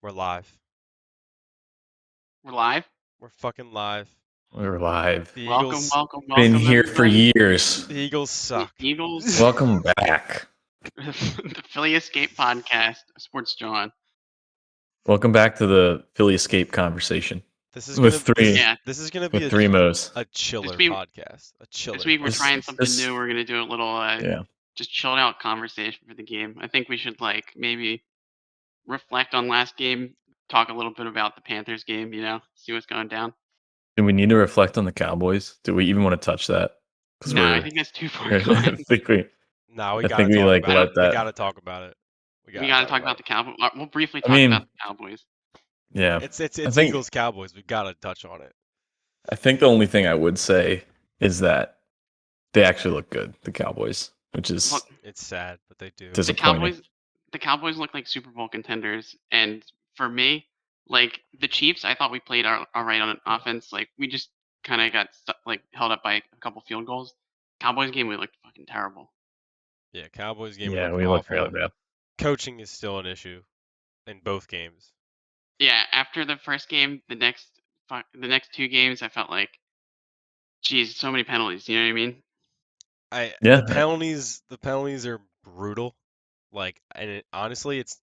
We're live. We're live. We're fucking live. We're live. The Welcome, Eagles. welcome, Been welcome, here for everybody. years. The Eagles The suck. Eagles, Welcome back. the Philly Escape podcast, Sports John. Welcome back to the Philly Escape conversation This is with gonna. three Yeah, This is gonna be with three Mo's. a chiller week- podcast. A chiller. this week we're This- trying something this- new. We're gonna do a little, Yeah. just chilled out conversation for the game. I think we should maybe reflect on last game, talk a little bit about the Panthers game. See what's going down. Do we need to reflect on the Cowboys? Do we even want to touch that? No, I think that's too far I gone. think we. No, we I gotta think we, talk like, about let it. that- We gotta talk about it. We gotta talk about the Cowboys. We'll briefly I talk mean- about the Cowboys. Yeah. It's think- Eagles Cowboys. We gotta touch on it. I think the only thing I would say is that they actually look good, the Cowboys, which is Look, It's sad, but they do. the disappointing. Cowboys look like Super Bowl contenders, and for me, the Chiefs, I thought we played all right on offense. We just kind of got held up by a couple field goals. Cowboys game, we looked fucking terrible. Yeah, Cowboys game. Yeah, looked we look awful. really bad. Coaching is still an issue in both games. Yeah, after the first game, the next two games, I felt like, geez, so many penalties. You know what I mean? Yeah. The penalties are brutal. Honestly, it's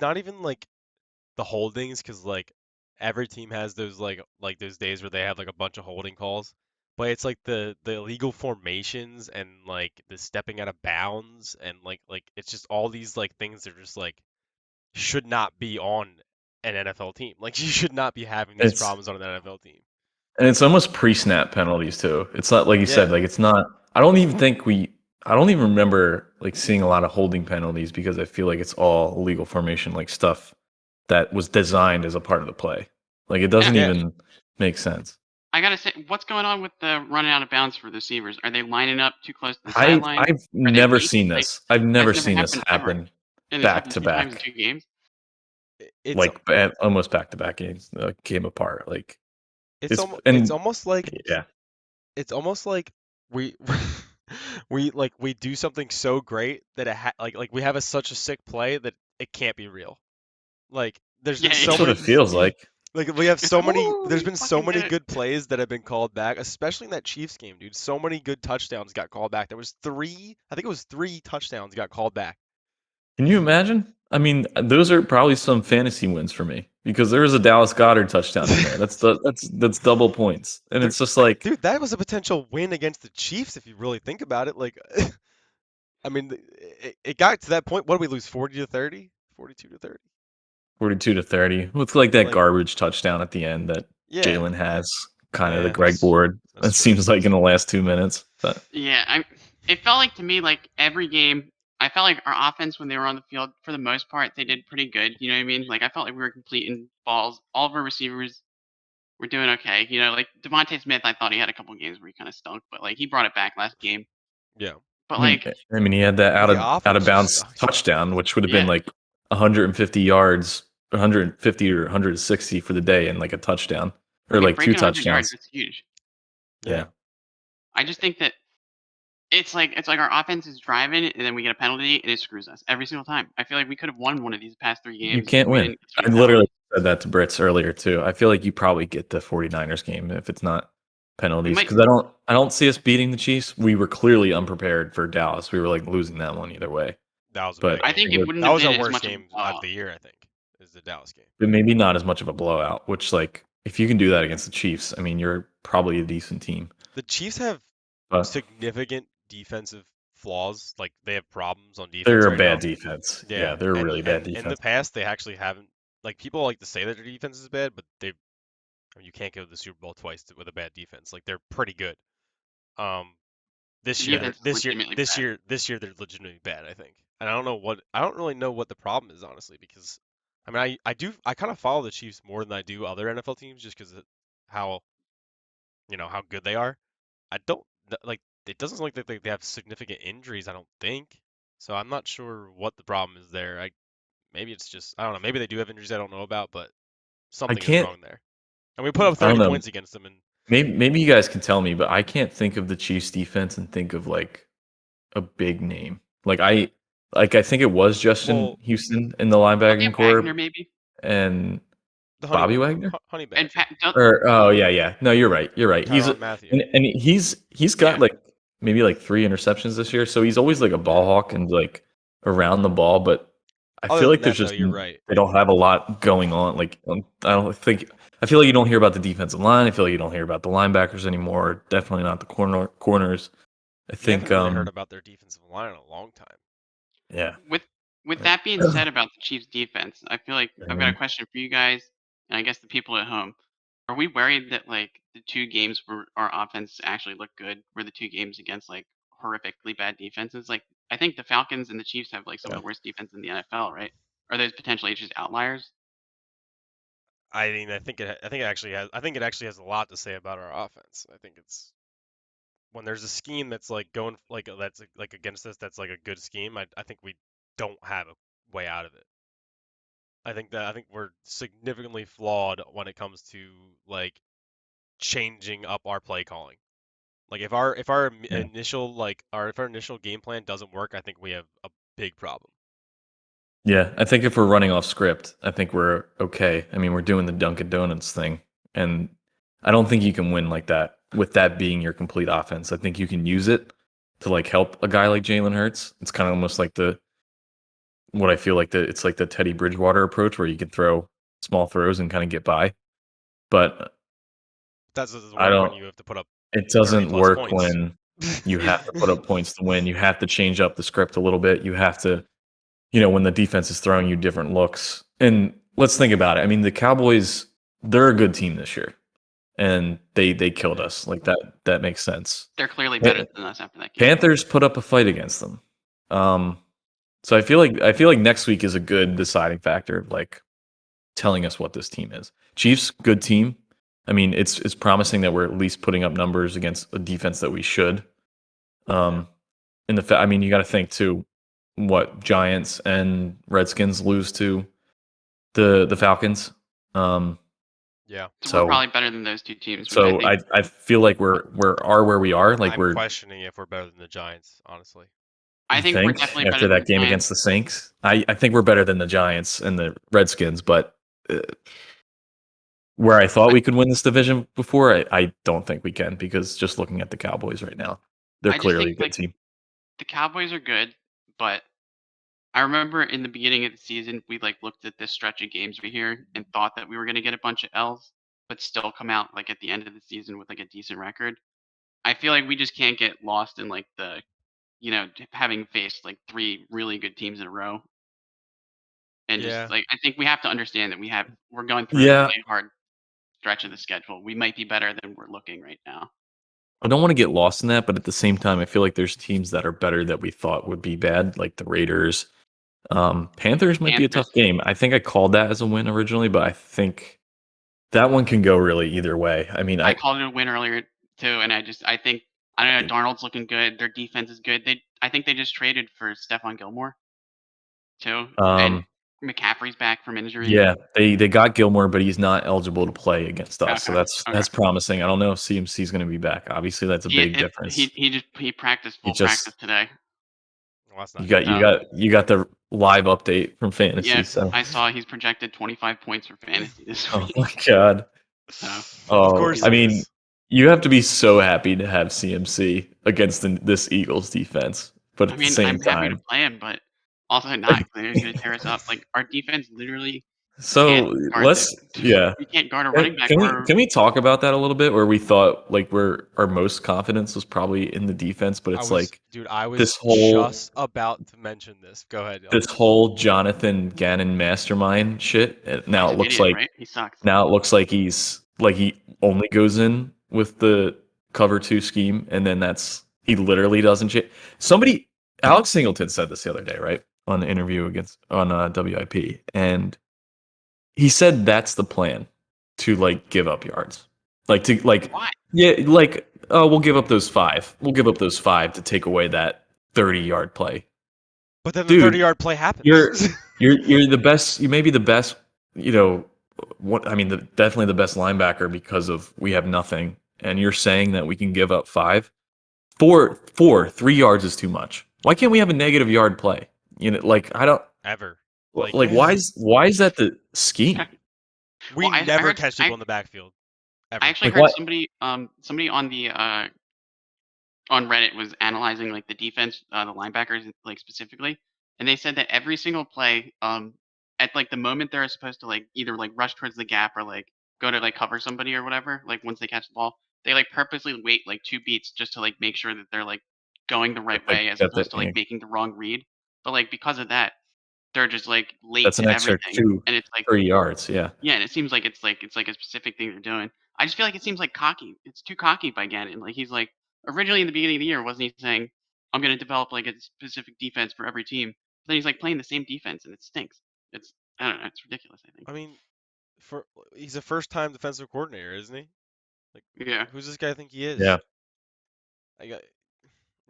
not even like the holdings, because every team has those those days where they have a bunch of holding calls, but it's the illegal formations and the stepping out of bounds, and it's just all these things that are just should not be on an NFL team. You should not be having these It's- problems on an NFL team. And it's almost pre-snap penalties too. It's not like you said, Yeah. it's not. I don't even remember seeing a lot of holding penalties, because I feel like it's all illegal formation, stuff that was designed as a part of the play. It doesn't Yeah. even make sense. I gotta say, what's going on with the running out of bounds for the receivers? Are they lining up too close to the sideline? I've never late? seen this. I've never never seen this happened ever. happen And it's back happened to 2 times in back. 2 games. It's Almost back to back games, game apart. it's it's- almost and- it's almost like Yeah, it's almost like we we do something so great that we have such a sick play that it can't be real. There's been Yeah, so that's what many it feels like. we have so many. Ooh, There's we been so fucking many did it. good plays that have been called back, especially in that Chiefs game, dude. So many good touchdowns got called back. There was I think it was 3 touchdowns got called back. Can you imagine? I mean, those are probably some fantasy wins for me, because there was a Dallas Goedert touchdown in there. That's double points, and it's just Dude, that was a potential win against the Chiefs if you really think about it. I mean, it got to that point. What did we lose? 40-30, 42-30. 42-30 with that Like- garbage touchdown at the end that Yeah, Jalen has, kind of Yeah, the Greg that's- board. that's It true. seems like in the last 2 minutes. But Yeah, it felt like to me every game, I felt like our offense when they were on the field, for the most part, they did pretty good. You know what I mean? I felt like we were completing balls. All of our receivers were doing okay. Devontae Smith, I thought he had a couple games where he kind of stunk, but he brought it back last game. yeah. But I mean, he had that The out offense of bounds just sucks. touchdown, which would have been Yeah. 150 yards, 150 or 160 for the day, and a touchdown, or breaking 2 100 yards, touchdowns. that's huge. Yeah. I just think that it's like our offense is driving, and then we get a penalty, and it screws us every single time. I feel like we could have won one of these past 3 games. You can't if we win. didn't I get a literally said that to Brits earlier too. I feel like you probably get the 49ers game if it's not penalties, might- because I don't see us beating the Chiefs. We were clearly unprepared for Dallas. We were losing that one either way. That was a But big I think game. it wouldn't That have was been our as worst much game of the year, I think, is the Dallas game. But maybe not as much of a blowout, which if you can do that against the Chiefs, I mean, you're probably a decent team. The Chiefs have But significant defensive flaws. They have problems on defense. they're a right bad now. defense. Yeah, they're a really bad defense. In the past, they actually haven't. People like to say that their defense is bad, but you can't go to the Super Bowl twice with a bad defense. They're pretty good. This The year, defense is this year, legitimately this bad. year, this year, they're legitimately bad. I think, and I don't really know what the problem is, honestly, because I mean, I kind of follow the Chiefs more than I do other NFL teams, just because how how good they are. I don't it doesn't look like they have significant injuries, I don't think. So I'm not sure what the problem is there. Maybe it's just, I don't know. Maybe they do have injuries I don't know about, but something is can't- wrong there. And we put up I don't 30 know. points against them, and Maybe you guys can tell me, but I can't think of the Chiefs defense and think of a big name. I think it was Justin Well, Houston in the They linebacking have core. Wagner, maybe. and The Bobby Wagner. Honey And Badger, Or no, you're right. You're right. Tyrann Mathieu. And he's got Yeah. like maybe like 3 interceptions this year, so he's always like a ball hawk and like around the ball. But I Other feel than like there's that, though, just you're right. they don't have a lot going on. Like I feel like you don't hear about the defensive line. I feel like you don't hear about the linebackers anymore. Definitely not the corners. I We think haven't really heard about their defensive line in a long time. yeah. With that being said about the Chiefs defense, I feel like I've got a question for you guys, and I guess the people at home. Are we worried that like the 2 games where our offense actually looked good were the 2 games against like horrifically bad defenses? Like I think the Falcons and the Chiefs have like some of Yeah. the worst defense in the NFL, right? Are those potentially just outliers? I mean, I think it actually has a lot to say about our offense. I think it's when there's a scheme that's like going like that's like against us, that's like a good scheme. I think we don't have a way out of it. I think we're significantly flawed when it comes to like changing up our play calling. Like if our Yeah. initial if our initial game plan doesn't work, I think we have a big problem. Yeah, I think if we're running off script, I think we're okay. I mean, we're doing the Dunkin' Donuts thing, and I don't think you can win like that with that being your complete offense. I think you can use it to like help a guy like Jalen Hurts. It's kind of almost like what I feel like it's like the Teddy Bridgewater approach where you can throw small throws and kind of get by. But That doesn't I work when don't. you have to put up It 30 doesn't plus work points. when you have to put up points to win. You have to change up the script a little bit. You have to when the defense is throwing you different looks. And let's think about it. I mean, the Cowboys, they're a good team this year, and they killed Yeah. us. Like that makes sense. They're clearly better than us after that game. Panthers put up a fight against them. So I feel like next week is a good deciding factor, like telling us what this team is. Chiefs, good team. I mean, it's promising that we're at least putting up numbers against a defense that we should. I mean, you got to think too. What Giants and Redskins lose to the Falcons. Yeah. So we're probably better than those 2 teams, which I So think I feel like we're where we are. Like I'm we're questioning if we're better than the Giants, honestly. I you think we're think definitely better after than that the game Giants. against the Saints. I think we're better than the Giants and the Redskins, but where I thought we could win this division before, I don't think we can because just looking at the Cowboys right now, they're I just clearly think a good like team. the Cowboys are good, but I remember in the beginning of the season, we like looked at this stretch of games right here and thought that we were going to get a bunch of L's, but still come out like at the end of the season with like a decent record. I feel like we just can't get lost in like the, having faced like 3 really good teams in a row, and just Yeah. like I think we have to understand that we're going through a Yeah, really hard stretch of the schedule. We might be better than we're looking right now. I don't want to get lost in that, but at the same time, I feel like there's teams that are better that we thought would be bad, like the Raiders. Panthers might be a tough Panthers, game. I think I called that as a win originally, but I think that one can go really either way. I mean, I called it a win earlier too, and I think I don't know. Darnold's looking good. Their defense is good. I think they just traded for Stephon Gilmore too, and um, McCaffrey's back from injury. yeah, they got Gilmore, but he's not eligible to play against us, so Okay, okay. that's promising. I don't know if CMC is going to be back. Obviously, that's a big difference. He practiced He full practice just today. Well, that's not good. you got the live update from fantasy. Yeah, So, I saw he's projected 25 points for fantasy this oh week. my god. So Of Oh, course I he mean, is. you have to be so happy to have CMC against this Eagles defense, but I at the mean, same I'm happy to time, play him, but also not. They're going to tear us up. Like our defense literally can't so guard the. let's yeah. We can't guard a running back or Can we talk about that a little bit? Where we thought like our most confidence was probably in the defense, but it's like I this was whole just about to mention this. Go ahead, this Dylan. whole Jonathan Gannon mastermind shit. he's an idiot, right? He sucks. Now it looks like he only goes in with the cover 2 scheme, and then he literally doesn't change. Somebody, Alex Singleton said this the other day, right, on the interview on WIP, and he said that's the plan to like give up yards, Why? yeah, like we'll give up those 5, we'll give up those 5 to take away that 30-yard play. But then the Dude, 30-yard play happens. you're the best. You may be the best. What I mean, definitely the best linebacker because of we have nothing, and you're saying that we can give up 5, 4, 3 yards is too much. Why can't we have a negative yard play? Like I don't Ever. Like Like why is that the scheme? we Well, I never heard catch people in the backfield I ever. actually Like heard what? somebody on the on Reddit was analyzing like the defense, the linebackers like specifically, and they said that every single play, at like the moment they're supposed to like either like rush towards the gap or like go to like cover somebody or whatever, like once they catch the ball, they like purposely wait like 2 beats just to like make sure that they're like going the right way as opposed to like making the wrong read. But like because of that, they're just like late That's an to extra everything, two, and it's like 3 yards. Yeah. yeah, and it seems like it's like a specific thing they're doing. I just feel like it seems like cocky. It's too cocky by Gannon. Like he's like originally in the beginning of the year, wasn't he saying, "I'm going to develop like a specific defense for every team"? But then he's like playing the same defense, and it stinks. It's I don't know. It's ridiculous. I think. I mean, for he's a first-time defensive coordinator, isn't he? Like, Yeah. who's this guy think he Yeah. is? Like, you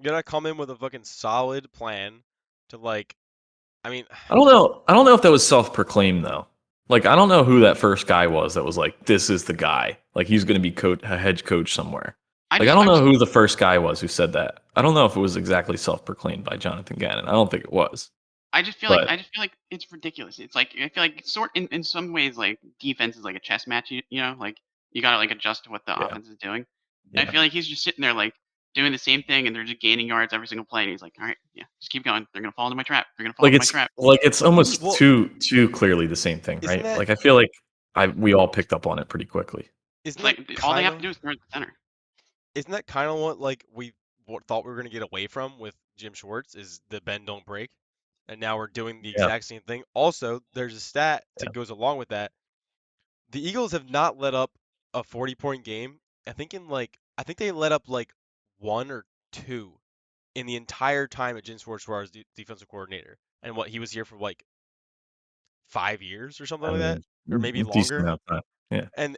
gotta come in with a fucking solid plan to like. I mean, I don't know. I don't know if that was self-proclaimed though. Like I don't know who that first guy was that was like, "This is the guy." Like he's going to be a head coach somewhere. Like I don't I know just who the first guy was who said that. I don't know if it was exactly self-proclaimed by Jonathan Gannon. I don't think it was. But I just feel like it's ridiculous. It's like I feel like sort in some ways like defense is like a chess match. You know, like you gotta like adjust to what the yeah, offense is doing. And I yeah. feel like he's just sitting there like doing the same thing, and they're just gaining yards every single play. And he's like, all right, yeah, just keep going. They're gonna fall into my trap. They're gonna fall Like into my it's trap. like it's almost well, too clearly the same thing, isn't right? that Like I feel like we all picked up on it pretty quickly. isn't It's that like all they kind have to of do is throw it at the center. isn't that kind of what like thought we were gonna get away from with Jim Schwartz is the bend don't break, and now we're doing the Yeah, exact same thing. Also, there's a stat yeah. that goes along with that. The Eagles have not let up a 40-point game. I think they let up like one or two in the entire time that Jim Schwartz was defensive coordinator, and what he was here for like 5 years or something I like that, mean, or maybe decent longer. amount of time. Yeah, And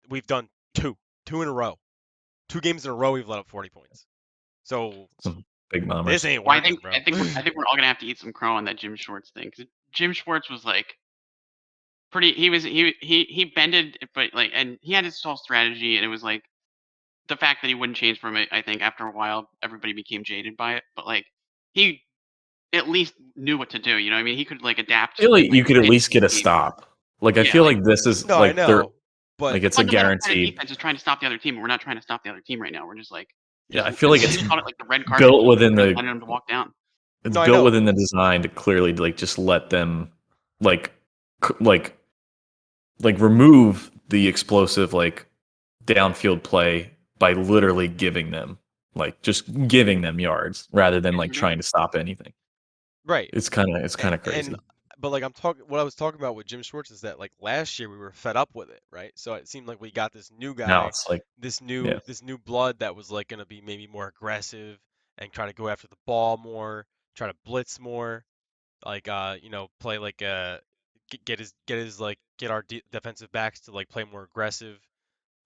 we've done two in a row, 2 games in a row we've let up 40 points. So some big this bombers. ain't Well, working, bro. I think we're all gonna have to eat some crow on that Jim Schwartz thing because Jim Schwartz was like pretty. He bended, but like, and he had his whole strategy, and it was like the fact that he wouldn't change from it. I think after a while, everybody became jaded by it. But like, he at least knew what to do. You know what I mean? He could like I adapt feel and like like you could at play least get a the game. stop. Like I Yeah, feel like like this is No, I like they're know, but like it's a like the better part of guaranteed. defense is trying to stop the other team. And we're not trying to stop the other team right now. We're just like Yeah, just I feel as like they it's just called it like the red carpet, built within just the letting them to walk down. it's no, I built know. within the design to clearly like just let them like c- like like remove the explosive like downfield play by literally just giving them yards rather than It's like trying to ridiculous. stop anything. Right. It's kind of And crazy. but like what I was talking about with Jim Schwartz is that like last year we were fed up with it, right? So it seemed like we got this new Now guy, it's like this yeah, new blood that was like gonna be maybe more aggressive and try to go after the ball more, try to blitz more, like play like get our defensive backs to like play more aggressive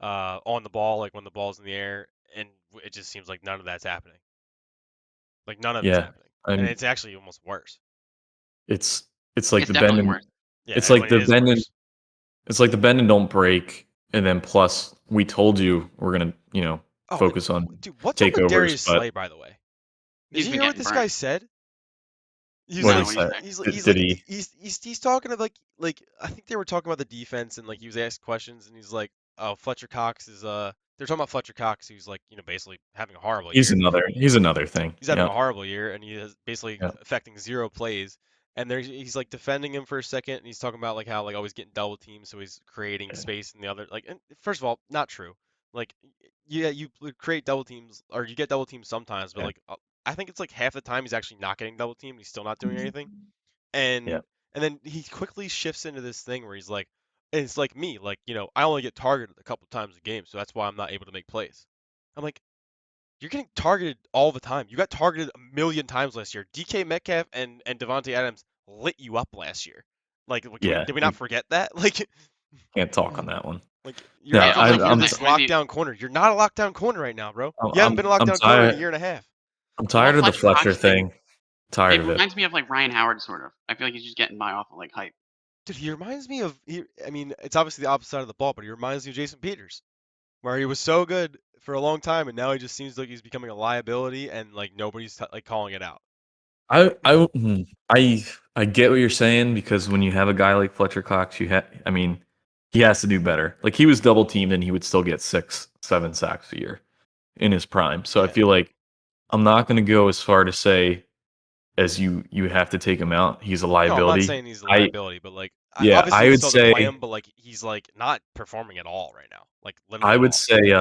on the ball, like when the ball's in the air, and it just seems like none of that's happening. Like none of it's yeah. happening, and I'm it's actually almost worse. it's it's like It's the bend definitely and worse. Yeah, it's like it the is bend and worse. it's like the bend and don't break, and then plus we told you we're gonna Oh, focus on dude, what's up with takeovers, Darius but Slay, by the way? Did He's you been hear what getting this guy burnt. said? He's what did he No, like, what do you say? say? Did he? he's talking to like I think they were talking about the defense and like he was asked questions and he's like, oh, Fletcher Cox is they're talking about Fletcher Cox who's like basically having a horrible year. He's another thing. He's having Yeah, a horrible year and he is basically yeah, affecting zero plays. And he's like defending him for a second and he's talking about like how like always getting double teamed, so he's creating yeah, space in the other like. And first of all, not true. Like, yeah, you create double teams or you get double teams sometimes, but yeah, like I think it's like half the time he's actually not getting double teamed. He's still not doing anything. yeah, And then he quickly shifts into this thing where he's like, and it's like me, like I only get targeted a couple times a game, so that's why I'm not able to make plays. I'm like, you're getting targeted all the time. You got targeted a million times last year. DK Metcalf and Devontae Adams lit you up last year. Like, yeah. did we not forget that? Can't talk on that one. You're No, Yeah, it's acting also I'm like like you're I'm this one of the lockdown corner. You're not a lockdown corner right now, bro. I'm You haven't I'm, been a I'm lockdown corner in a tired. year and a half. I'm the whole tired of the Fletcher Fletcher Cox thing. thing. Tired It of it. reminds me of like Ryan Howard sort of. I feel like he's just getting by off of like hype. Dude, he reminds me of. I mean, it's obviously the opposite side of the ball, but he reminds me of Jason Peters, where he was so good for a long time, and now he just seems like he's becoming a liability, and like nobody's like calling it out. I get what you're saying because when you have a guy like Fletcher Cox, I mean, he has to do better. Like he was double teamed and he would still get 6, 7 sacks a year in his prime. So I Yeah. feel like I'm not going to go as far to say as you have to take him out. He's a No, I'm not liability. saying he's a I liability, but like, Yeah, obviously you still have to play him, but like, he's like not performing at all right now, like literally I at would all. say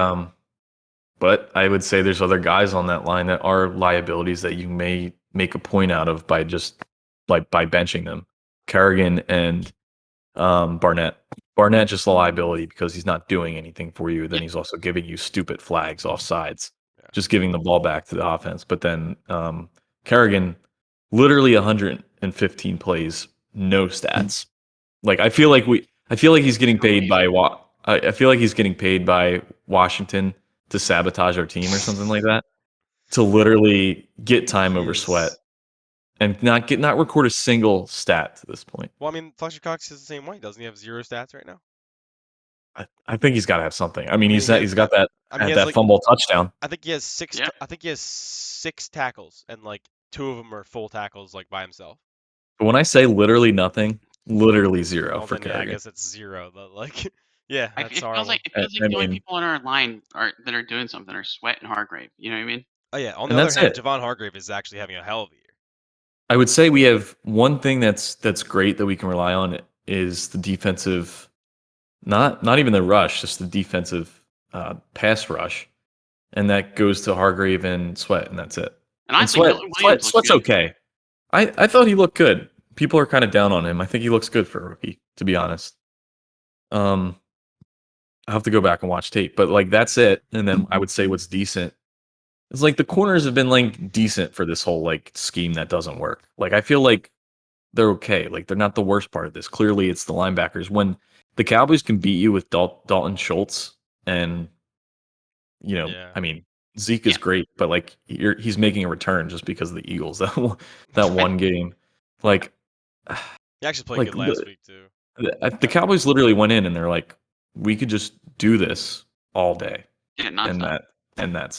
but I would say there's other guys on that line that are liabilities that you may make a point out of by just like by benching them. Kerrigan and Barnett. Barnett just a liability because he's not doing anything for you. Then Yeah, he's also giving you stupid flags off sides, Yeah. just giving the ball back to the offense. But then Kerrigan, literally 115 plays, no stats. Like I feel like he's getting paid by I feel like he's getting paid by Washington to sabotage our team or something like that. To literally get time He over Sweat is. and not record a single stat to this point. Well, I mean, Fletcher Cox is the same way. Doesn't he have 0 stats right now? I think he's got to have something. I I mean, mean, he's got that I mean, he had has that like, fumble touchdown. I think he has six. yeah. I think he has 6 tackles, and like 2 of them are full tackles, like by himself. But when I say literally nothing, literally zero Well, for then yeah, I Kerrigan. guess it's 0. But like, yeah, that's horrible. It feels like I the only mean, people on our line are that are doing something are Sweat and Hargrave. You know what I mean? Oh yeah. On the and other that's hand, it. Javon Hargrave is actually having a hell of a year. I would say we have one thing that's great that we can rely on is the defensive, not even the rush, just the defensive pass rush, and that goes to Hargrave and Sweat, and that's it. And And honestly, Milton Williams looks Sweat's good. okay. I thought he looked good. People are kind of down on him. I think he looks good for a rookie, to be honest. Um, I have to go back and watch tape, but like that's it. And then I would say what's decent is like the corners have been like decent for this whole like scheme that doesn't work. Like I feel like they're okay. Like they're not the worst part of this. Clearly, it's the linebackers. When the Cowboys can beat you with Dalton Schultz, and Yeah. I mean Zeke is Yeah, great, but like he's making a return just because of the Eagles that one game. Like He actually played like good last week too. the Cowboys literally went in and they're like, we could just do this all day, yeah, and nonstop.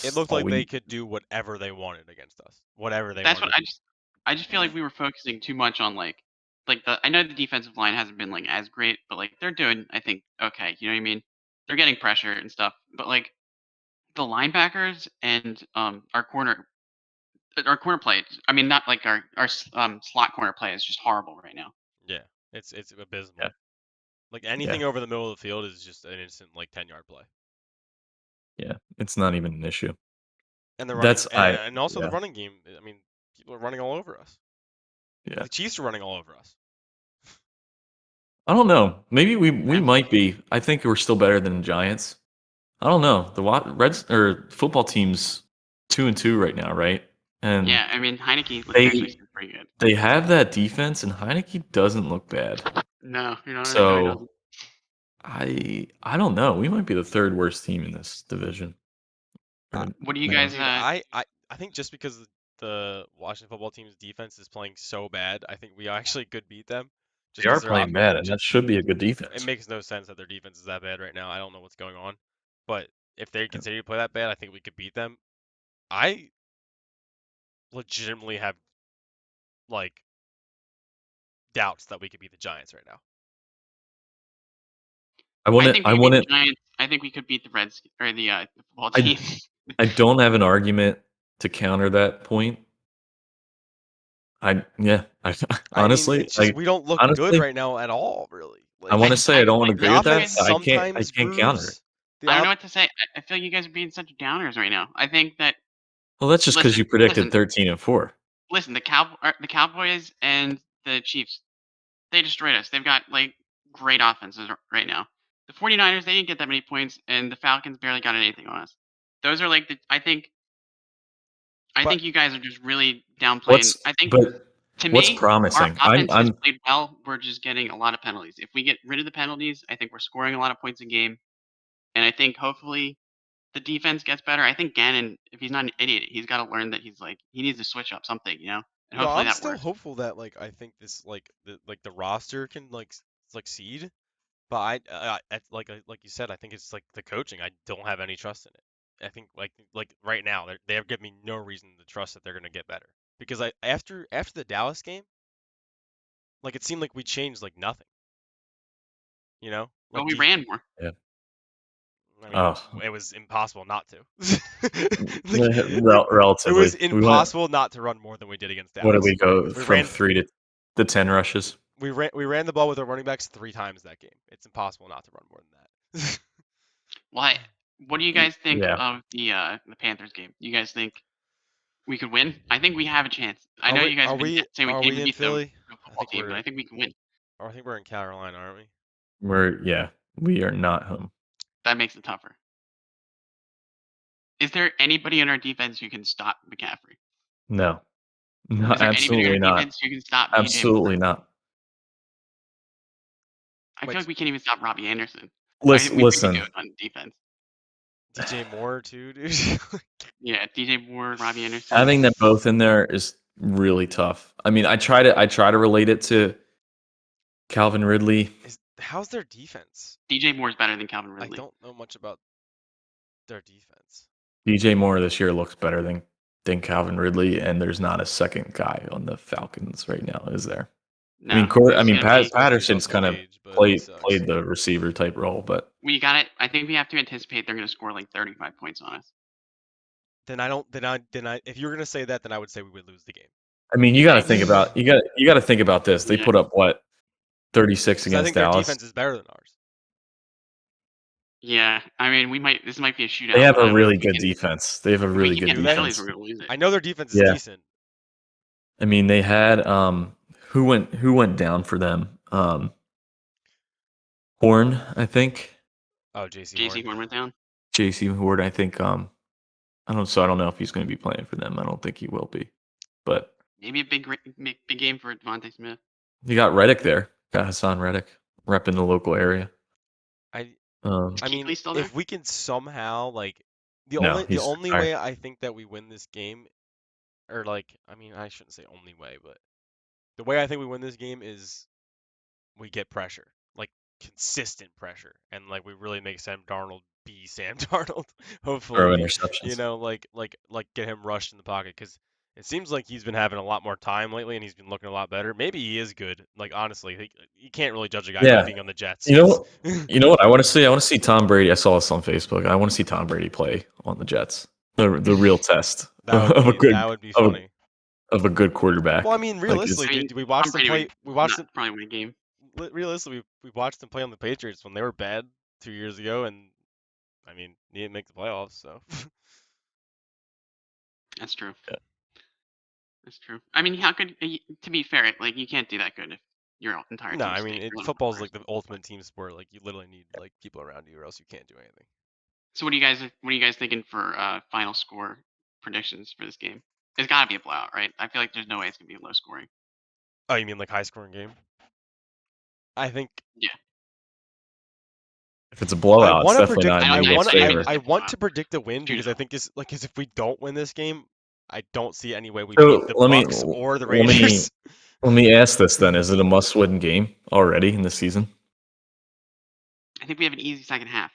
It that's looked all like we they need. could do whatever they wanted against us. Whatever they That's what wanted to do. I just feel like we were focusing too much on like the I know the defensive line hasn't been like as great, but like they're doing I think okay. You know what I mean? They're getting pressure and stuff, but like the linebackers and our corner play. I mean, not like our slot corner play is just horrible right now. Yeah. It's Yeah, abysmal. Like yeah, anything over the middle of the field is just an instant like 10-yard play. yeah. It's not even an issue. And the running That's and also the yeah, running game. I mean, people are running all over us. yeah. The Chiefs are running all over us. I don't know. Maybe we Yeah, might be. I think we're still better than the Giants. I don't know. The Reds or football team's 2-2 right now, right? And yeah. I mean, Heineke actually they seems pretty good. they have that defense, and Heineke doesn't look bad. No, you know, no, he So doesn't. I don't know. We might be the third worst team in this division. Uh, Or What do you no, guys? dude, I think just because the Washington football team's defense is playing so bad, I think we actually could beat them. Just they are because they're playing bad, and j- that should be a good it defense. makes no sense that their defense is that bad right now. I don't know what's going on, but if they Yeah. continue to play that bad, I think we could beat them. I legitimately have like doubts that we could beat the Giants right now. I want it. I think we could beat the Reds or the football I team. I don't have an argument to counter that point. Yeah. I mean, Honestly, it's just we don't look good honestly, right now at all, really. I Like want to say I don't want to the agree with you that. offense guys. But I sometimes can't counter it. grooves. The I don't know op what to say. I feel like you guys are being such downers right now. I think that Well, that's just because listen, you predicted listen, 13-4. listen. The Cowboys and the Chiefs, they destroyed us. They've got like great offenses right now. The 49ers, they didn't get that many points, and the Falcons barely got anything on us. Those are like I but think you guys are just really downplaying. What's I think but to what's me, our promising? offense has played well. We're just getting a lot of penalties. If we get rid of the penalties, I think we're scoring a lot of points a game. And I think hopefully the defense gets better. I think Gannon, if he's not an idiot, he's got to learn that he needs to switch up something, you know. And hopefully I'm that still works. hopeful that like I think this like the roster can like succeed. But like you said, I think it's like the coaching. I don't have any trust in it. I think like right now they have given me no reason to trust that they're gonna get better. because after the Dallas game, like it seemed like we changed like nothing. You know, But like we ran more. Yeah. I mean, Oh, it was impossible not to. Like, it was relatively. We went. impossible not to run more than we did against What did Dallas. we go We from ran 3 to 10 rushes? we ran the ball with our running backs 3 times that game. It's impossible not to run more than that. What do you guys think Yeah. of the Panthers game? You guys think we could win? I think we have a chance. I Are know we you guys are have been we saying we are came we to in beat the Philly? real I football think team, but we're I think we can win. I think we're in Carolina, aren't we? We are not home. That makes it tougher. Is there anybody on our defense who can stop McCaffrey? No. No, Is there anybody on our absolutely not. defense who can stop DJ Moore? Absolutely not. I feel Wait, like we can't even stop Robbie Anderson. I think Listen, we could do listen. it on defense. DJ Moore too, dude. Yeah, DJ Moore, Robbie Anderson. Having them both in there is really tough. I mean, I try to relate it to Calvin Ridley. How's their defense? DJ Moore is better than Calvin I Ridley. don't know much about their defense. DJ Moore this year looks better than Calvin Ridley, and there's not a second guy on the Falcons right now, is there? No, I mean, He's Patterson's also kind of aged, but he sucks. played the receiver type role, but we got it. I think we have to anticipate they're going to score like 35 points on us. Then I don't. Then I. If you're gonna say that, then I would say we would lose the game. I mean, you got to think about this. They Yeah. put up what 36 Because I against think their Dallas. defense is better than ours. Yeah, I mean, this might be a shootout. They have but I a don't know really if we good can- defense. They have a If we really keep good getting Do they? penalties, defense. we're going to lose it. I know their defense is Yeah. decent. I mean, they had who went down for them? Horn, I think. Oh, JC JC Horn. Horn went down. JC Horn, I think. I don't know if he's going to be playing for them. I don't think he will be. But Maybe a big game for Devontae Smith. you got Reddick there. Got Hassan Reddick repping the local area. I Is mean, Kuechly still there? if we can somehow like No, the he's only retired. way I think that we win this game, or like I mean I shouldn't say only way, but the way I think we win this game is we get pressure, like consistent pressure, and like we really make Sam Darnold be Sam Darnold. Throw Hopefully, you interceptions. know, like get him rushed in the pocket because it seems like he's been having a lot more time lately, and he's been looking a lot better. Maybe he is good. Like honestly, you can't really judge a guy Yeah. being on the Jets. You know 'Cause what? You know what I want to see? I want to see Tom Brady. I saw this on Facebook. I want to see Tom Brady play on the Jets. The real test of a good that would be funny. of a good quarterback. Well, I mean, Like, is- realistically, I mean, dude, we watched Tom them Brady play. would We watched not them. probably win a game. Realistically, we watched them play on the Patriots when they were bad 2 years ago, and I mean, he didn't make the playoffs. So That's true. Yeah. That's true. I mean, how could to be fair, like you can't do that good if your entire no, team I mean, stinks. You're football's like first. the ultimate team sport. Like you literally need like people around you, or else you can't do anything. So what are you guys thinking for final score predictions for this game? It's got to be a blowout, right? I feel like there's no way it's gonna be low scoring. Oh, you mean like high scoring game? I think Yeah. if it's a I blowout, it's want to definitely predict. not in I I New don't- England's want. I think favor. it's I a want blowout. to predict a win because I Shootout. think is like because if we don't win this game, I don't see any way we So beat the let me Bucks or the let me Raiders. let me ask this then: is it a must-win game already in the season? I think we have an easy second half.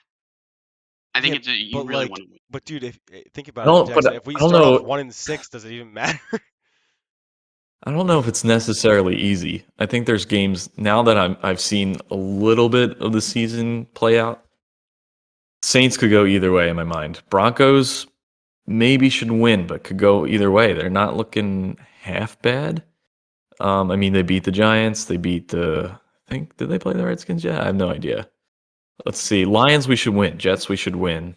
I think Yeah, you but really like, want to win. but dude, if think I about it, don't, but Jackson. If we I don't start off know. 1-6, does it even matter? I don't know if it's necessarily easy. I think there's games now that I've seen a little bit of the season play out. Saints could go either way in my mind. Broncos maybe should win, but could go either way. They're not looking half bad. I mean, they beat the Giants. They beat did they play the Redskins yet? I have no idea. Let's see. Lions, we should win. Jets, we should win.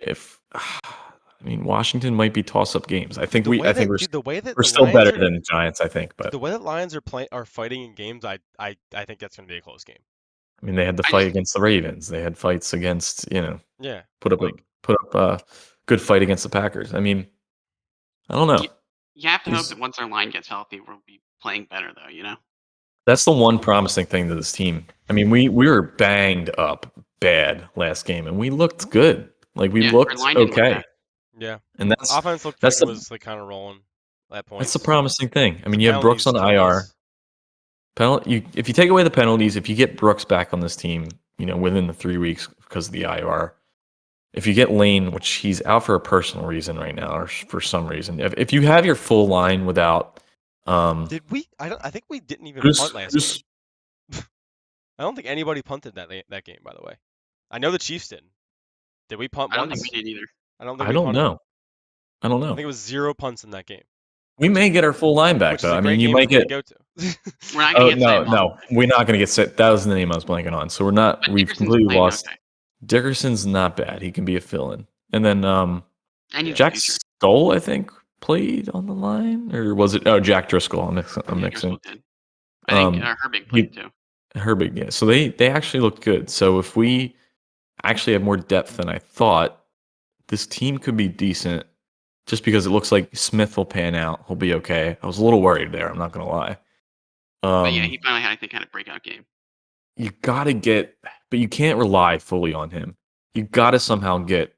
I mean, Washington might be toss-up games. I think The way that we're the still Lions better are, than the Giants. I think, but the way that Lions are fighting in games, I think that's gonna be a close game. I mean, they had the I fight just against the Ravens. They had fights against Yeah, put up like a good fight against the Packers. I mean, I don't know. you have to hope These- that once our line gets healthy, we'll be playing better though. You know. That's the one promising thing to this team. I mean, we were banged up bad last game, and we looked good. Like we Yeah, our looked line didn't look okay, bad. yeah, and offense looked like that's it the was like kind of rolling at that's the points. promising thing. I mean, The you have Brooks on penalties killed IR. us. If you take away the penalties, if you get Brooks back on this team, within the 3 weeks because of the IR, if you get Lane, which he's out for a personal reason right now, or for some reason, if you have your full line without Did we? I think we didn't even Bruce, punt last Bruce, game. I don't think anybody punted that game, by the way. I know the Chiefs didn't. Did we punt I don't think we once? did either. I don't think I we don't punted. know. I don't I know. think it was 0 punts in that game, We may get our full line back which is though. a I mean, great you game for might me to get. go to. We're not Oh gonna get no, Sam no, we're not going to get set. That was the name I was blanking on. So we're not. but We've Dickerson's completely playing lost. okay, Dickerson's not bad. He can be a fill-in. And then and he's Yeah. the Jack future. Stoll, I think, played on the line, or was it? Oh, Jack Driscoll. I'm Yeah, mixing. Driscoll did. I think Herbig played He too. Herbig, yeah. So they actually looked good. So if we actually have more depth than I thought, this team could be decent. Just because it looks like Smith will pan out, he'll be okay. I was a little worried there. I'm not gonna lie. But yeah, he finally had, I think, had a breakout game. You gotta get, but you can't rely fully on him. You gotta somehow get,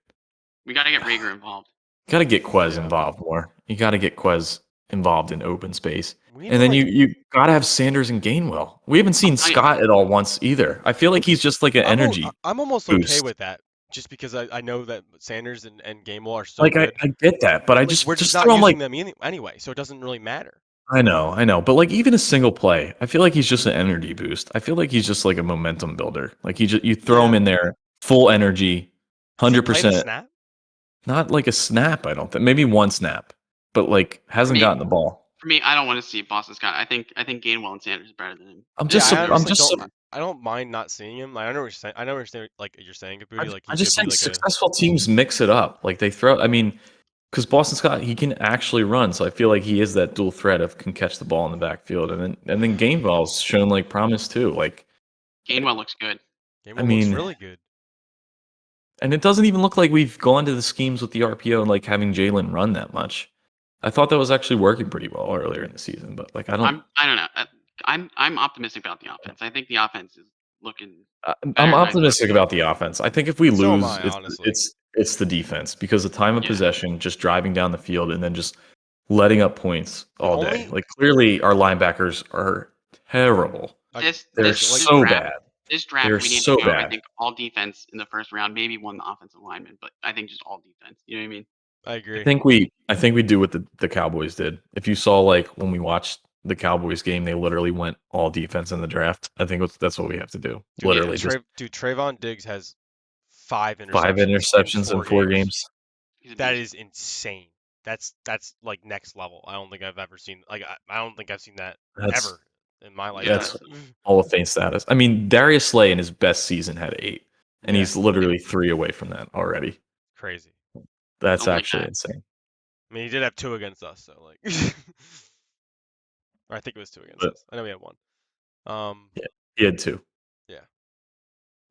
We got to get Rager involved. gotta get Quez Yeah. involved more. You gotta get Quez involved in open space, We need and to, then like, you gotta have Sanders and Gainwell. We haven't seen Scott at all once either. I feel like he's just like an energy I'm almost okay boost. with that, just because I know that Sanders and Gainwell are so Like good. I get that, but I Like, we're just just not throw him like using them anyway, so it doesn't really matter. I know, but like even a single play, I feel like he's just an energy boost. I feel like he's just like a momentum builder. Like you throw him Yeah. in there, full energy, Has he hundred played a percent. snap? Not like a snap, I don't think. Maybe one snap, but like For hasn't me, gotten the ball. I don't want to see Boston Scott. I think Gainwell and Sanders are better than him. Yeah, I I'm honestly just don't. I don't mind not seeing him. Like, I know what you're saying. I know what you're saying. Like you're saying, Caputi, like I he just could be think like a. successful teams mix it up. Like they throw. I mean, because Boston Scott he can actually run, so I feel like he is that dual threat of can catch the ball in the backfield, and then Gainwell's shown like promise too. Like Gainwell looks good. I Gainwell looks mean. really good. And it doesn't even look like we've gone to the schemes with the RPO and like having Jalen run that much. I thought that was actually working pretty well earlier in the season, but like I don't know. I'm optimistic about the offense. I think the offense is looking I'm better than I thought. optimistic about the offense. I think if we So am lose, I, honestly. it's the defense because the time of Yeah. possession, just driving down the field and then just letting up points The all only- day. Like clearly, our linebackers are terrible. They're so bad. This draft, They're we need so to go. I bad. think all defense in the first round, maybe one offensive lineman, but I think just all defense. You know what I mean? I agree. I think we do what the Cowboys did. If you saw like when we watched the Cowboys game, they literally went all defense in the draft. I think that's what we have to do. Dude, Literally, just Trayvon Diggs has 5 interceptions. 5 interceptions in 4 games. He's a That beast. is insane. That's like next level. I don't think I've ever seen. Like I don't think I've seen that That's ever in my life. that's Hall of Fame status. I mean, Darius Slay in his best season had 8, and Yeah. he's literally 3 away from that already. Crazy. That's Don't like actually that. insane. I mean, he did have 2 against us, so like, or I think it was 2 against But- us. I know we had 1. Yeah, he had 2.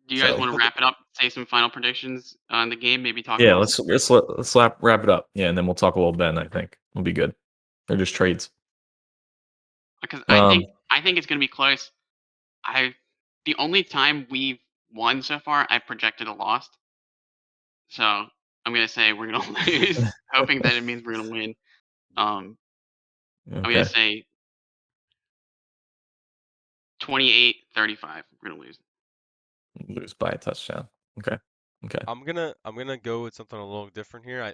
Do you guys So- want to wrap it up? Say some final predictions on the game. Maybe talk. Yeah, about let's wrap it up. Yeah, and then we'll talk a little Ben. I think we'll be good. They're just trades. because Um, I think it's gonna be close. The only time we've won so far, I've projected a loss. So I'm gonna say we're gonna lose, hoping that it means we're gonna win. I'm Okay. gonna say 28-35. We're gonna lose. Lose by a touchdown. Okay. I'm gonna go with something a little different here.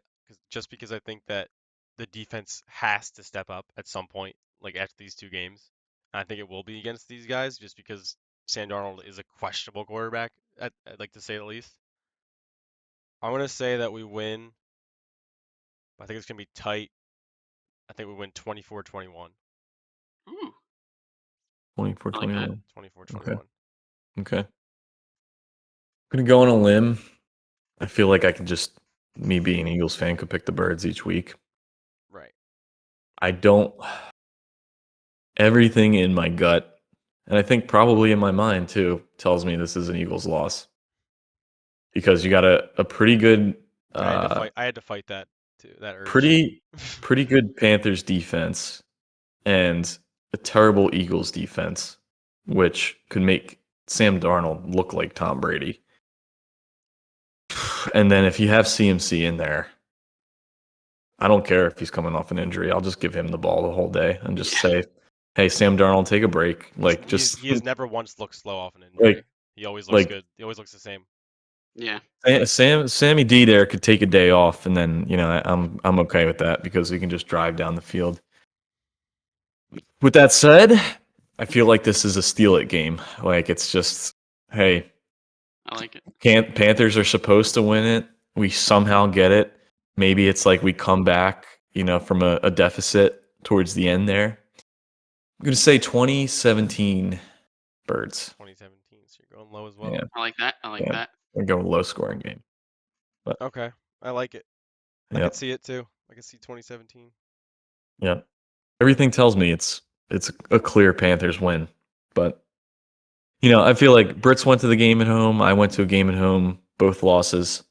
Just because I think that the defense has to step up at some point, like after these 2 games. And I think it will be against these guys, just because Sam Darnold is a questionable quarterback, I'd like to say the least. I'm gonna say that we win. I think it's gonna be tight. I think we win 24-21. Ooh, 24-21. 24-21. Okay. I'm gonna go on a limb. I feel like I can just me being an Eagles fan could pick the birds each week. Right. I don't everything in my gut, and I think probably in my mind too, tells me this is an Eagles loss. Because you got a pretty good I had to fight that too. That urge. pretty good Panthers defense and a terrible Eagles defense, which could make Sam Darnold look like Tom Brady. And then if you have CMC in there, I don't care if he's coming off an injury. I'll just give him the ball the whole day and just say, "Hey, Sam Darnold, take a break." Like he has never once looked slow off an Like- injury. He always looks like- good. He always looks the same. Yeah. Sammy D there could take a day off, and then I'm okay with that because he can just drive down the field. With that said, I feel like this is a steal it game. Like it's just, hey, I like it. Panthers are supposed to win it. We somehow get it. Maybe it's like we come back, from a deficit towards the end there. I'm gonna say 2017 Birds. 2017, so you're going low as well. Yeah, I like that. I like yeah. that. We're going low scoring game. But Okay, I like it. I yeah, could see it too. I could see 2017. yeah. Everything tells me it's a clear Panthers win. But I feel like Brits went to the game at home. I went to a game at home. Both losses.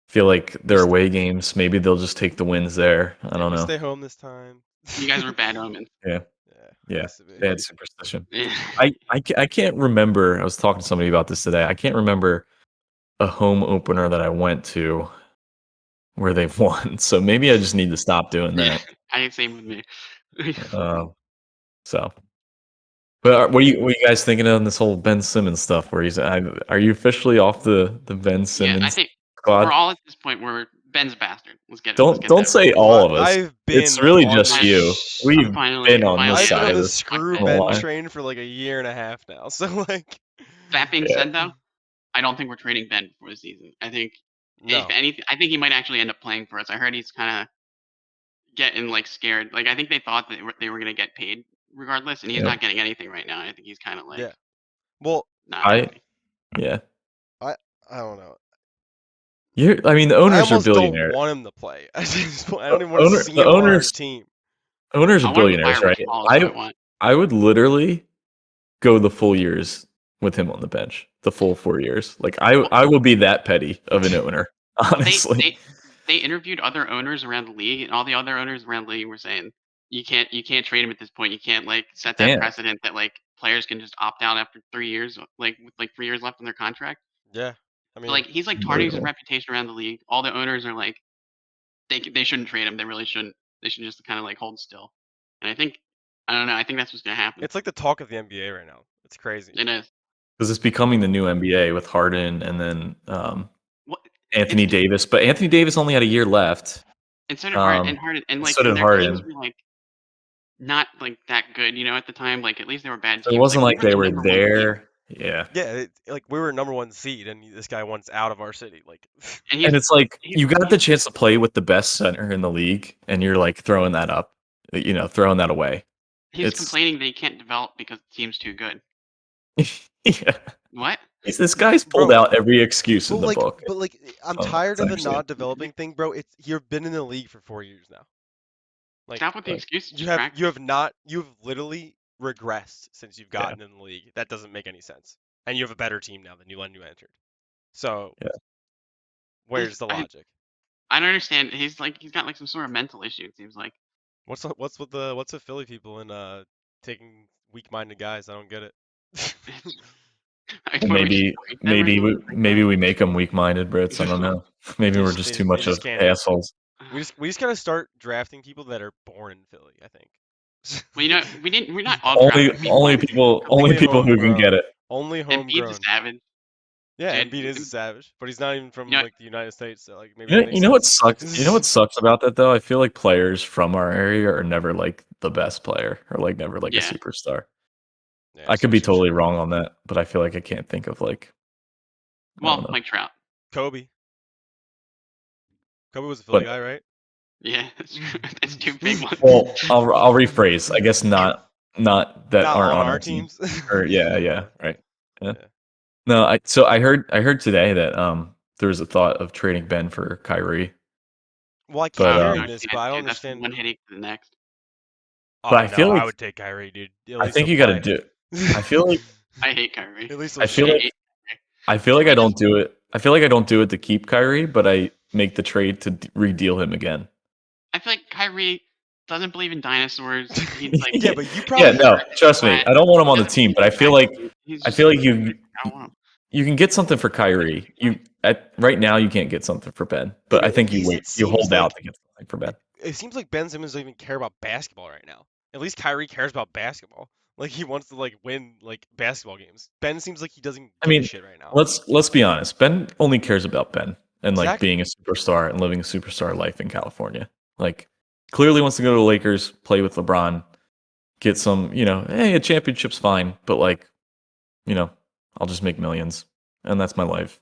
Feel like they're away games. Maybe they'll just take the wins there. I don't We know. stay home this time. You guys were bad omens. Yeah, Yeah, yeah. nice to be. Bad superstition. Yeah. I can't remember. I was talking to somebody about this today. I can't remember a home opener that I went to where they've won. So maybe I just need to stop doing Yeah. that. Same with me. So, but what are you guys thinking of this whole Ben Simmons stuff? Where are you officially off the Ben Yeah, I Simmons think we're squad? all at this point where Ben's a bastard. Let's get Don't that. say Well, all of us. I've It's been really on just the you. I'm We've finally been on this I've been side on of the this. screw on the Ben line. train for like a year and a half now. So like, That being Yeah. said, though, I don't think we're trading Ben before the season. I think if no. anything, I think he might actually end up playing for us. I heard he's kind of getting like scared. Like I think they thought that they were going to get paid regardless, and he's Yeah. not getting anything right now. I think he's kind of like Yeah. Well, not I happy. yeah. I don't know. I mean, the I owners are almost don't billionaires. want him to play. I don't even want to see The him on our owners team. owners I are want him to billionaires, fire right? Rich Paul. Is what I want. I would literally go the full years with him on the bench, the full 4 years. Like Well, I will be that petty of an owner, they honestly. they they interviewed other owners around the league, and all the other owners around the league were saying you can't trade him at this point. You can't like set that Can't. precedent that like players can just opt out after 3 years, like with like 3 years left on their contract. Yeah. I So, mean, like he's like tarnishing his Unbelievable. reputation around the league. All the owners are like they shouldn't trade him. They really shouldn't. They should just kind of like hold still. And I don't know. I think that's what's gonna happen. it's like the talk of the NBA right now. It's crazy. It is. Because it's becoming the new NBA with Harden and then What Anthony Davis. But Anthony Davis only had a year left. and so did Harden and like So and did their teams Harden. were like not like that good, at the time. Like at least they were bad So it teams. Like wasn't we like were they the were number one seed, there. Yeah. Yeah, like we were number one seed, and this guy wants out of our city. Like, and And it's like he's you got the chance to play with the best center in the league, and you're like throwing that up, throwing that away. he's It's complaining that he can't develop because the team's too good. yeah. What? This guy's pulled bro, out every excuse in the book. I'm Oh, tired it's of the actually not developing thing, bro. You've been in the league for 4 years now. Like, Stop with the Right. excuses. you Just have practice. you have not you've literally regressed since you've Yeah. gotten in the league. That doesn't make any sense. And you have a better team now than you when you entered. So Yeah. where's the I logic? I don't understand. He's got like some sort of mental issue. It seems like. What's with Philly people and taking weak-minded guys? I don't get it. What do we just break them or something like Maybe that? we make them weak-minded Brits. I don't know. Maybe we're just too They much just of can't. assholes. We just gotta start drafting people that are born in Philly, I think. Well, we didn't. We're not all drafting. We Only won. people Only who can get homegrown. it. Only Embiid's a homegrown. savage, Yeah, dude. Embiid is a savage, but he's not even from You know, like the United States, so like maybe that You makes know what sense. sucks? You know what sucks about that though? I feel like players from our area are never like the best player or like never like a yeah. superstar. Yeah, I so could be true. totally wrong on that, but I feel like I can't think of like I don't Well, know. like Trout. Kobe. Kobe was a Philly But guy, right? Yeah, that's two big ones. well, I'll rephrase. I guess not that Not aren't on on our our team. teams. Or yeah, right. Yeah. Yeah. No, I heard today that there was a thought of trading Ben for Kyrie. Well, I keep But hearing I've this, seen but it I don't too. That's from understand. one headache to the next. but Oh I feel no, I like would take Kyrie, dude. At I least think he'll you got to play. do. I feel like I hate Kyrie. At least I he'll feel I shoot. like hate I feel like I Kyrie don't just- do it. I feel like I don't do it to keep Kyrie, but I make the trade to redeal him again. I feel like Kyrie doesn't believe in dinosaurs. He's like, Yeah, but you Yeah, probably no, trust me. flat. I don't want him on the Doesn't team, believe but in I feel like vacuums. He's I just feel like like, I don't want him. you can get something for Kyrie. Right now you can't get something for Ben, but Yeah, I but think at you least wait. it You seems hold like out to get something for Ben. it seems like Ben Simmons doesn't even care about basketball right now. At least Kyrie cares about basketball. Like he wants to like win like basketball games. Ben seems like he doesn't I give a mean, shit right now. let's be honest. Ben only cares about Ben and like Exactly. being a superstar and living a superstar life in California. Like clearly wants to go to the Lakers, play with LeBron, get some, hey, a championship's fine, but like, I'll just make millions and that's my life.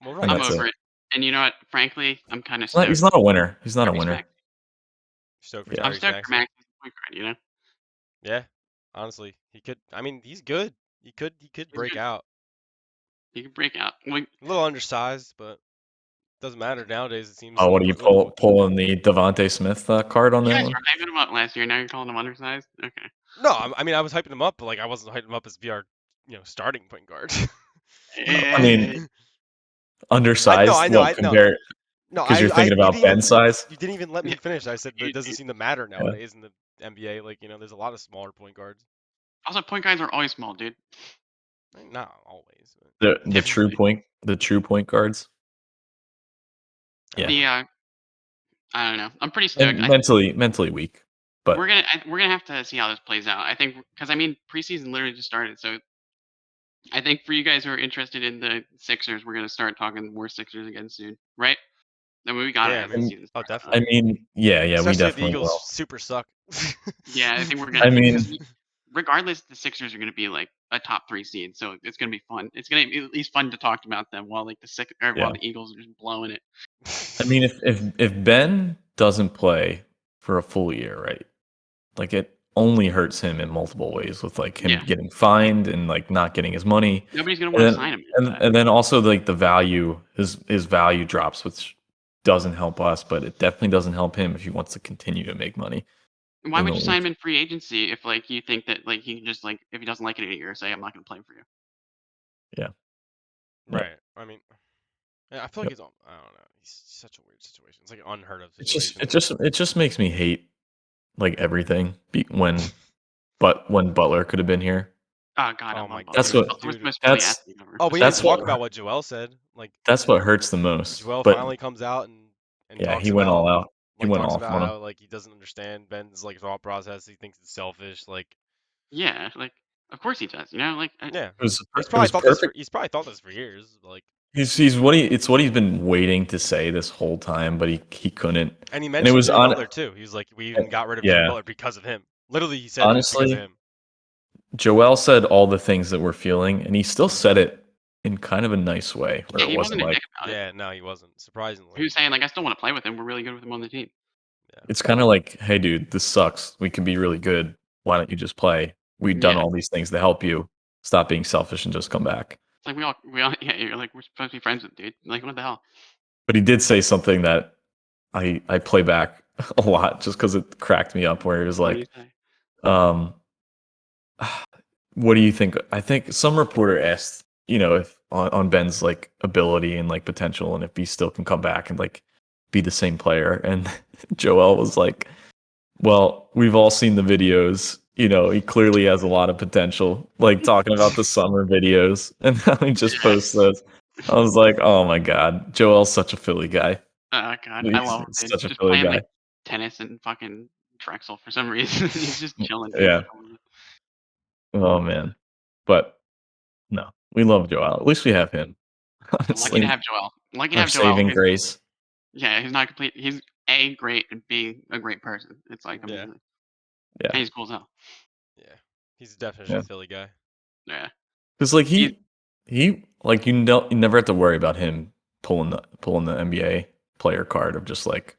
Well, And right. I'm that's it. over it. And you know what? Frankly, I'm kind of He's stoked. not a winner. He's not a winner. Tyrese Maxey. Stoked for Yeah. I'm Tyrese stoked for Maxey. Max as a point guard. You know, Yeah. Honestly, he could. I mean, he's good. He could he's break good. out. He can break out. Like, A little undersized, but doesn't matter nowadays. It seems Oh, what are you with pulling the Devonte Smith card on you that guys one? were hyping him up last year. Now you're calling him undersized. Okay. no. I mean, I was hyping him up, but like I wasn't hyping him up as VR, starting point guard. I mean, Eh, I know, undersized. I know, What I know. compare? No, Because you're thinking you about didn't even Ben size. you didn't even let me finish. I said that it doesn't dude, seem to matter Yeah. nowadays in the NBA. Like, there's a lot of smaller point guards. also, point guards are always small, dude. Not always, but The true Typically. point guards. I don't Yeah, The know. I don't know. I'm pretty stoked. and mentally weak, We're but gonna have to see how this plays out. I think because I mean preseason literally just started, so I think for you guys who are interested in the Sixers, we're gonna start talking more Sixers again soon, right? Then we gotta Yeah, I have the mean, um, season oh, start. I definitely. mean, yeah, we Especially if the definitely Eagles will. super suck. Yeah, I think we're gonna I because mean, regardless, the Sixers are gonna be like a top 3 seed, so it's gonna be fun. It's gonna be at least fun to talk about them while like while yeah, the Eagles are just blowing it. I mean, if Ben doesn't play for a full year, right? Like it only hurts him in multiple ways with like him Yeah, getting fined and like not getting his money. nobody's gonna And want to then sign him after that. and then also like the value his value drops, which doesn't help us, but it definitely doesn't help him if he wants to continue to make money Why in would the you sign league. him in free agency if like you think that like he can just like if he doesn't like it in a year say I'm not gonna play for you? Yeah. Yep. Right. I mean, I feel like Yep. it's all, I don't know. He's such a weird situation. It's like an unheard of It's just situation. it just makes me hate like everything when Butler could have been here. Oh God, I Oh love my That's Butler. what dude, Butler was the dude. most Philly that's athlete ever. Oh, we didn't even that's what talk about what Joel said. Like that's what hurts the most. Joel But finally comes out and yeah, he talks went all about out. He went talks off about on him. how like he doesn't understand Ben's like thought process. He thinks it's selfish. Like, Yeah, like of course he does. You know, like yeah, It was perfect. he's probably thought this for years. Like, He's it's what he's been waiting to say this whole time, but he couldn't. and he And it mentioned was Jimmy on. Butler too. He was like, we even got rid of Jimmy Yeah, Butler because of him. Literally, he said it's because of honestly, him. Joel said all the things that we're feeling, and he still said it in kind of a nice way, where yeah, it he wasn't wasn't a like dick about it. Yeah, no, he wasn't. He Surprisingly, was saying like I still want to play with him. We're really good with him on the team. yeah, it's kind of like, hey, dude, this sucks. We can be really good. Why don't you just play? We've done Yeah, all these things to help you. Stop being selfish and just come back. it's like we all yeah. You're like we're supposed to be friends with dude. Like what the hell? But he did say something that I play back a lot just because it cracked me up, where he was What do you like, say? um, what do you think? I think some reporter asked, if on Ben's like ability and like potential, and if he still can come back and like be the same player. And Joel was like, "Well, we've all seen the videos. He clearly has a lot of potential." Like talking about the summer videos, and now he just Yeah. posts those. I was like, "Oh my god, Joel's such a Philly guy. Oh God, I He's love him, dude. such a Just Philly playing guy." like tennis and fucking Drexel for some reason. He's just chilling, dude. Yeah. Oh man. But no, we love Joel. At least we have him. Lucky to Honestly, have Joel. Lucky to our have Joel. saving grace. Yeah, he's not complete. He's A, great, and B, a great person. It's like yeah, amazing. Yeah, And he's cool as hell. yeah. He's a definition yeah. of Philly guy. Yeah. Because like He's he like you never have to worry about him pulling the NBA player card of just like,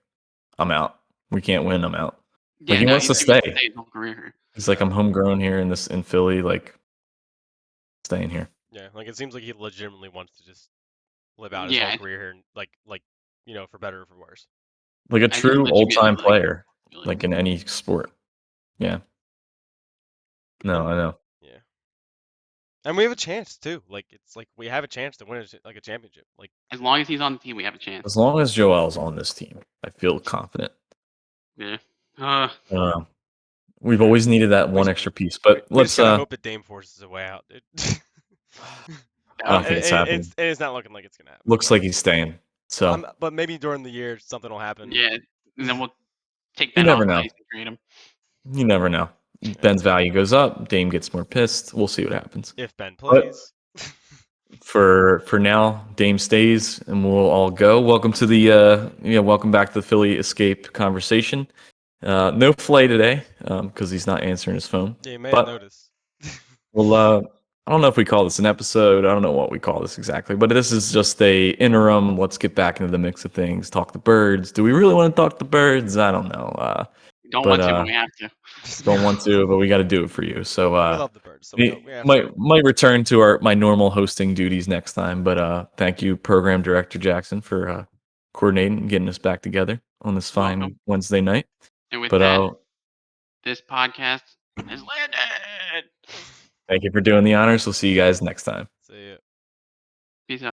I'm out. We can't win. I'm out. Like yeah, he no, wants to he wants to stay. stay his whole career here. He's like, I'm homegrown here in Philly. Like staying here. Yeah, like it seems like he legitimately wants to just live out his whole Yeah, career here, and like for better or for worse. Like a I think true old legitimately time like player. Philly. Like in any sport. Yeah. No, And I know. yeah, and we have a chance too. Like it's like we have a chance to win a championship. Like As long as he's on the team, we have a chance. As long as Joel's on this team, I feel confident. Yeah. Uh, we've yeah, always needed that we one just, extra piece, but we just let's gotta hope that Dame forces a way out, dude. I don't Oh, think it's happening. It's not looking like it's gonna happen. Looks like he's staying. So But maybe during the year something will happen. yeah. And then we'll take you Ben never off know. ice and trade him. You never know. Ben's value goes up. Dame gets more pissed. We'll see what happens. If Ben But plays. for now, Dame stays, and we'll all go. Welcome to the welcome back to the Philly Escape conversation. No Flay today because he's not answering his phone. Yeah, you may have But noticed. well, I don't know if we call this an episode. I don't know what we call this exactly, but this is just a interim. Let's get back into the mix of things. Talk the birds. Do we really want to talk the birds? I don't know. We don't But want to, but we have to. don't want to, but we got to do it for you. So We love the birds, so we have to. might return to my normal hosting duties next time. But thank you, Program Director Jackson, for coordinating and getting us back together on this fine Welcome. Wednesday night. And with But that, this podcast has landed. thank you for doing the honors. We'll see you guys next time. See ya. Peace out.